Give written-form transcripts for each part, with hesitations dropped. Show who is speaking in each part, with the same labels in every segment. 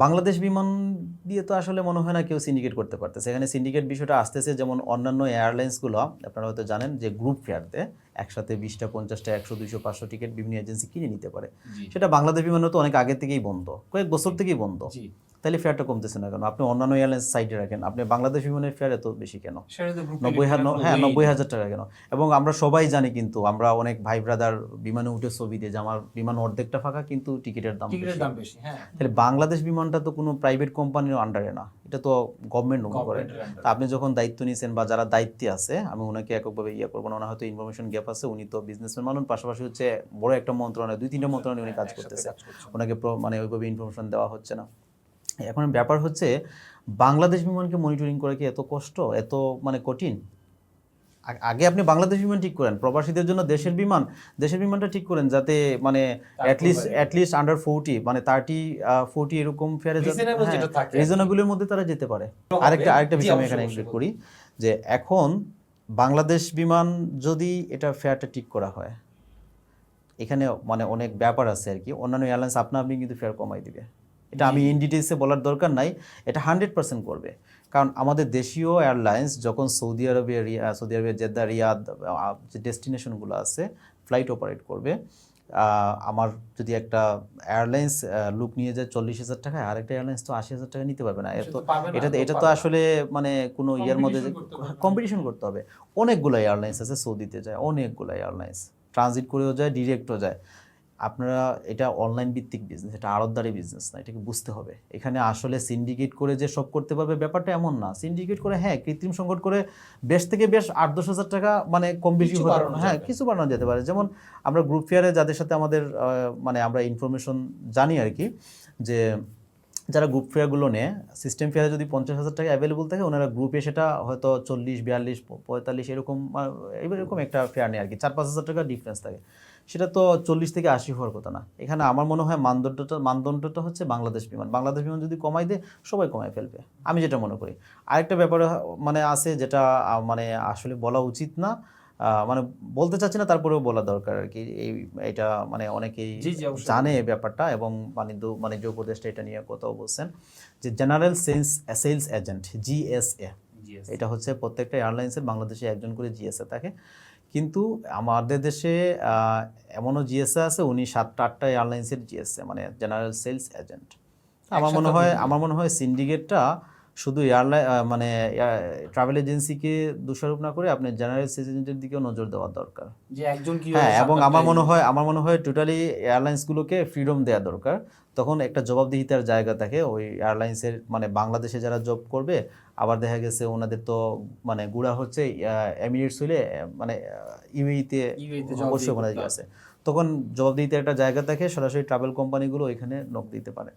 Speaker 1: বাংলাদেশ বিমান দিয়ে তো আসলে মনে হয় না কেউ সিন্ডিকেট করতে পারতেছে। এখানে সিন্ডিকেট বিষয়টা আসতেছে যেমন অন্যান্য এয়ারলাইন্সগুলো আপনারা হয়তো জানেন যে গ্রুপ ফেয়ারতে একসাথে 20টা 50টা 100 200 500 টিকিট বিভিন্ন এজেন্সি কিনে নিতে পারে। সেটা বাংলাদেশ বিমানও তো অনেক আগে থেকেই বন্ধ, কয়েক বছর থেকেই বন্ধ। তাহলে ফেয়ারটা কমতেছে না কেন? আপনি অন্যান্য এয়ারলাইন্স সাইডে রাখেন, আপনি বাংলাদেশ বিমানের ফেয়ার এত বেশি কেন? 90,000 টাকা কেন? এবং আমরা সবাই জানি, কিন্তু আমরা অনেক ভাই ব্রাদার বিমানে উঠে ছবি দিয়ে যে আমার বিমান অর্ধেকটা ফাঁকা কিন্তু টিকিটের দাম বেশি। তাহলে বাংলাদেশ বিমানটা তো কোনো প্রাইভেট কোম্পানির আন্ডারে না, এটা তো গভর্নমেন্ট ওন করে। তা আপনি যখন দায়িত্ব নিয়েছেন বা যারা দায়িত্বে আছে, আমি ওনাকে এককভাবে করবো না, ওনার হয়তো ইনফরমেশন গ্যাপ আছে, উনি তো বিজনেসম্যান মানুষ, পাশাপাশি হচ্ছে বড় একটা মন্ত্রণালয়, 2-3টা মন্ত্রণালয় উনি কাজ করতেছে, ওনাকে মানে ওইভাবে ইনফরমেশন দেওয়া হচ্ছে না। এখন ব্যাপার হচ্ছে বাংলাদেশ বিমানকে মনিটরিং করা কি এত কষ্ট, এত মানে কঠিন? আগে আপনি বাংলাদেশ বিমান ঠিক করেন, প্রবাসীদের জন্য দেশের বিমানটা ঠিক করেন, যাতে মানে অ্যাটলিস্ট আন্ডার 40 মানে 30-40 এরকম ফেয়ারে রিজনেবলের মধ্যে তারা যেতে পারে। আরেকটা বিষয় আমি এখানে ইনক্লুড করি যে এখন বাংলাদেশ বিমান যদি এটা ফেয়ারটা ঠিক করা হয়, এখানে মানে অনেক ব্যাপার আছে আর কি। অন্যান্য এয়ারলাইন্স আপনি কিন্তু ফেয়ার কমাই দিবে, এটা আমি ইন ডিটেলসে বলার দরকার নাই, এটা 100% করবে। কারণ আমাদের দেশীয় এয়ারলাইন্স যখন সৌদি আরবের জেদ্দা, রিয়াদ যে ডেস্টিনেশনগুলো আছে ফ্লাইট অপারেট করবে, আমার যদি একটা এয়ারলাইন্স লুক নিয়ে যায় 40,000 টাকায়, আরেকটা এয়ারলাইন্স তো 80,000 টাকা নিতে পারবে না। এটা তো আসলে মানে কোনো ইয়ার মধ্যে কম্পিটিশন করতে হবে। অনেকগুলো এয়ারলাইন্স আছে সৌদিতে যায়, অনেকগুলো এয়ারলাইন্স ট্রানজিট করেও যায়, ডিরেক্টও যায়। আপনারা এটা অনলাইন ভিত্তিক বিজনেস, এটা আড়তদারি বিজনেস না, এটাকে বুঝতে হবে। এখানে আসলে সিন্ডিকেট করে যে সব করতে পারবে ব্যাপারটা এমন না। সিন্ডিকেট করে হ্যাঁ কৃত্রিম সংকট করে বেশ থেকে বেশ 8-10 হাজার টাকা মানে কম বেশি হ্যাঁ কিছু বাড়ানো যেতে পারে। যেমন আমরা গ্রুপ ফেয়ারে যাদের সাথে আমাদের মানে আমরা ইনফরমেশন জানি আর কি, যে যারা গ্রুপ ফেয়ারগুলো নেয়, সিস্টেম ফেয়ারে যদি 50,000 টাকা অ্যাভেলেবল থাকে, ওনারা গ্রুপে সেটা হয়তো 40, 42, 45 এরকম একটা ফেয়ার নেয় আর কি, 4-5 হাজার টাকা ডিফারেন্স থাকে। সেটা তো 40 থেকে 80 হওয়ার কথা না। এখানে আমার মনে হয় মানদণ্ডটা হচ্ছে বাংলাদেশ বিমান যদি কমাই দেয়, সবাই কমাই ফেলবে, আমি যেটা মনে করি। আরেকটা ব্যাপারে মানে আছে যেটা মানে আসলে বলা উচিত না, মানে বলতে চাচ্ছি না, তারপরেও বলা দরকার আর কি। এটা মানে অনেকেই জানে ব্যাপারটা, এবং বাণিজ্য উপদেষ্টা এটা নিয়ে কথাও বলছেন যে জেনারেল সেলস এজেন্ট, জিএসএ, এটা হচ্ছে প্রত্যেকটা এয়ারলাইন্সের বাংলাদেশে একজন করে জিএসএ থাকে। কিন্তু আমাদের দেশে এমনও জিএসএ আছে, উনি 7-8টা এয়ারলাইন্সের জিএসএ, মানে জেনারেল সেলস এজেন্ট। আমার মনে হয় সিন্ডিকেটটা শুধু এয়ারলাইন মানে ট্রাভেল এজেন্সিকে দোষারোপ না করে আপনি জেনারেল সেলস এজেন্টের দিকেও নজর দেওয়া দরকার, যে একজন কি। হ্যাঁ, এবং আমার মনে হয় টোটালি এয়ারলাইন্সগুলোকে ফ্রিডম দেওয়া দরকার। তখন একটা জবাবদিহিতার জায়গা থাকে ওই এয়ারলাইন্সের, মানে বাংলাদেশে যারা জব করবে, আবার দেখা গেছে ওনাদের তো মানে গুড়া হচ্ছে এমিরেটস হইলে মানে ইউএইতে অবশ্যই ওনাদের আছে, তখন জবাবদিহিতার একটা জায়গা থাকে, সরাসরি ট্রাভেল কোম্পানিগুলো এখানে নক দিতে পারে।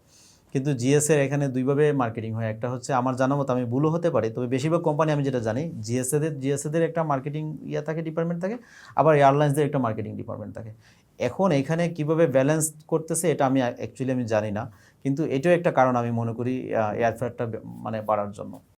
Speaker 1: কিন্তু জিএসএর এখানে দুইভাবে মার্কেটিং হয়, একটা হচ্ছে আমার জানা মতো, আমি ভুলও হতে পারি, তবে বেশিরভাগ কোম্পানি আমি যেটা জানি জিএসএদের একটা মার্কেটিং থাকে, ডিপার্টমেন্ট থাকে, আবার এয়ারলাইন্সদের একটা মার্কেটিং ডিপার্টমেন্ট থাকে। এখন এখানে কিভাবে ব্যালেন্স করতেছে এটা আমি অ্যাকচুয়ালি জানি না, কিন্তু এটাও একটা কারণ আমি মনে করি এয়ারফেয়ারটা মানে বাড়ার জন্য।